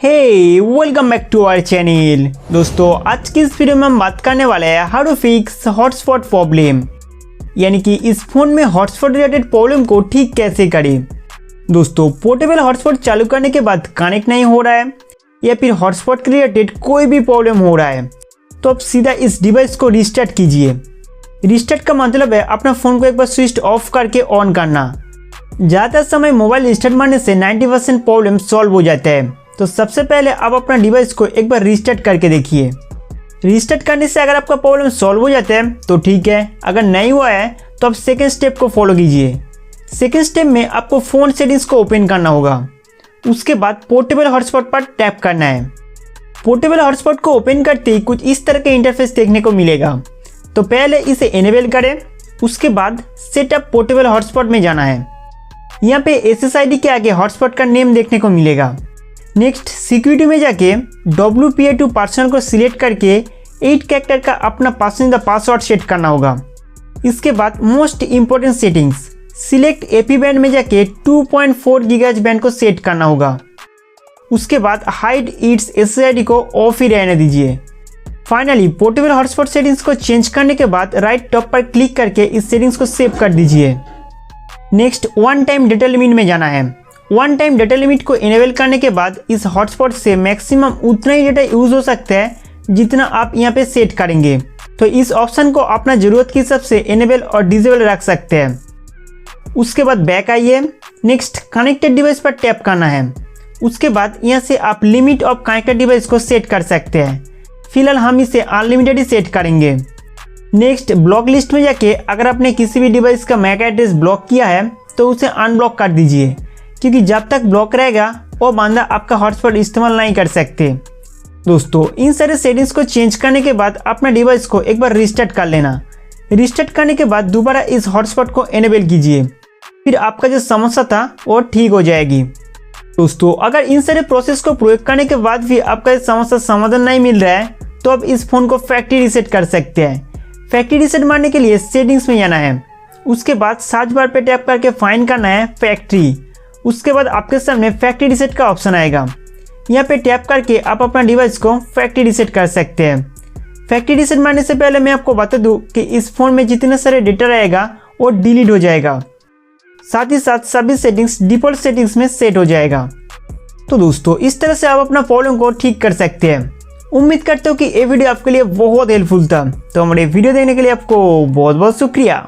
Hey welcome back to our channel. दोस्तों आज की इस वीडियो में हम बात करने वाले हैं how to fix hotspot problem, यानी कि इस फोन में हॉटस्पॉट रिलेटेड प्रॉब्लम को ठीक कैसे करें। दोस्तों पोर्टेबल हॉटस्पॉट चालू करने के बाद कनेक्ट नहीं हो रहा है या फिर हॉटस्पॉट के रिलेटेड कोई भी प्रॉब्लम हो रहा है तो आप सीधा इस डिवाइस को रिस्टार्ट कीजिए। रिस्टार्ट का मतलब है अपना फ़ोन को एक बार स्विच ऑफ करके ऑन करना। ज़्यादा समय मोबाइल रिस्टार्ट मारने से 90% प्रॉब्लम सॉल्व हो जाता है। तो सबसे पहले आप अपना डिवाइस को एक बार रिस्टार्ट करके देखिए। रिस्टार्ट करने से अगर आपका प्रॉब्लम सॉल्व हो जाता है तो ठीक है, अगर नहीं हुआ है तो आप सेकेंड स्टेप को फॉलो कीजिए। सेकेंड स्टेप में आपको फ़ोन सेटिंग्स को ओपन करना होगा। उसके बाद पोर्टेबल हॉटस्पॉट पर टैप करना है। पोर्टेबल हॉटस्पॉट को ओपन करते ही कुछ इस तरह का इंटरफेस देखने को मिलेगा। तो पहले इसे इनेबल करें, उसके बाद सेटअप पोर्टेबल हॉटस्पॉट में जाना है। यहाँ पे SSID के आगे हॉटस्पॉट का नेम देखने को मिलेगा। नेक्स्ट सिक्योरिटी में जाके WPA2 पर्सनल को सिलेक्ट करके 8 कैरेक्टर का अपना पसंदीदा पासवर्ड सेट करना होगा। इसके बाद most important settings select AP band में जाके 2.4 GHz बैंड को सेट करना होगा। उसके बाद हाइड इट्स SSID को ऑफ ही रहने दीजिए। फाइनली पोर्टेबल हॉटस्पॉट सेटिंग्स को चेंज करने के बाद राइट टॉप पर क्लिक करके इस सेटिंग्स को सेव कर दीजिए। Next one time data limit में जाना है। वन टाइम डेटा लिमिट को इनेबल करने के बाद इस हॉटस्पॉट से मैक्सिमम उतना ही डेटा यूज़ हो सकता है जितना आप यहाँ पे सेट करेंगे। तो इस ऑप्शन को अपना ज़रूरत के हिसाब से इनेबल और डिसेबल रख सकते हैं। उसके बाद बैक आइए। नेक्स्ट कनेक्टेड डिवाइस पर टैप करना है। उसके बाद यहाँ से आप लिमिट ऑफ कनेक्टेड डिवाइस को सेट कर सकते हैं। फिलहाल हम इसे अनलिमिटेड ही सेट करेंगे। नेक्स्ट ब्लॉक लिस्ट में जाके अगर आपने किसी भी डिवाइस का मैक एड्रेस ब्लॉक किया है तो उसे अनब्लॉक कर दीजिए, क्योंकि जब तक ब्लॉक रहेगा वो बंदा आपका हॉटस्पॉट इस्तेमाल नहीं कर सकते। दोस्तों इन सारे सेटिंग्स को चेंज करने के बाद अपना डिवाइस को एक बार रिस्टार्ट कर लेना। रिस्टार्ट करने के बाद दोबारा इस हॉटस्पॉट को इनेबल कीजिए, फिर आपका जो समस्या था वो ठीक हो जाएगी। दोस्तों अगर इन सारे प्रोसेस को प्रयोग करने के बाद भी आपका समस्या समाधान नहीं मिल रहा है तो आप इस फ़ोन को फैक्ट्री रीसेट कर सकते हैं। फैक्ट्री रीसेट मारने के लिए सेटिंग्स में जाना है। उसके बाद सर्च बार पे टैप करके फाइंड करना है फैक्ट्री। उसके बाद आपके सामने फैक्ट्री रीसेट का ऑप्शन आएगा। यहाँ पे टैप करके आप अपना डिवाइस को फैक्ट्री रीसेट कर सकते हैं। फैक्ट्री रीसेट मारने से पहले मैं आपको बता दूँ कि इस फ़ोन में जितने सारे डेटा रहेगा वो डिलीट हो जाएगा। साथ ही साथ सभी सेटिंग्स डिफ़ॉल्ट सेटिंग्स में सेट हो जाएगा। तो दोस्तों इस तरह से आप अपना प्रॉब्लम को ठीक कर सकते हैं। उम्मीद करते हो कि ये वीडियो आपके लिए बहुत हेल्पफुल था। तो हमारे वीडियो देखने के लिए आपको बहुत बहुत शुक्रिया।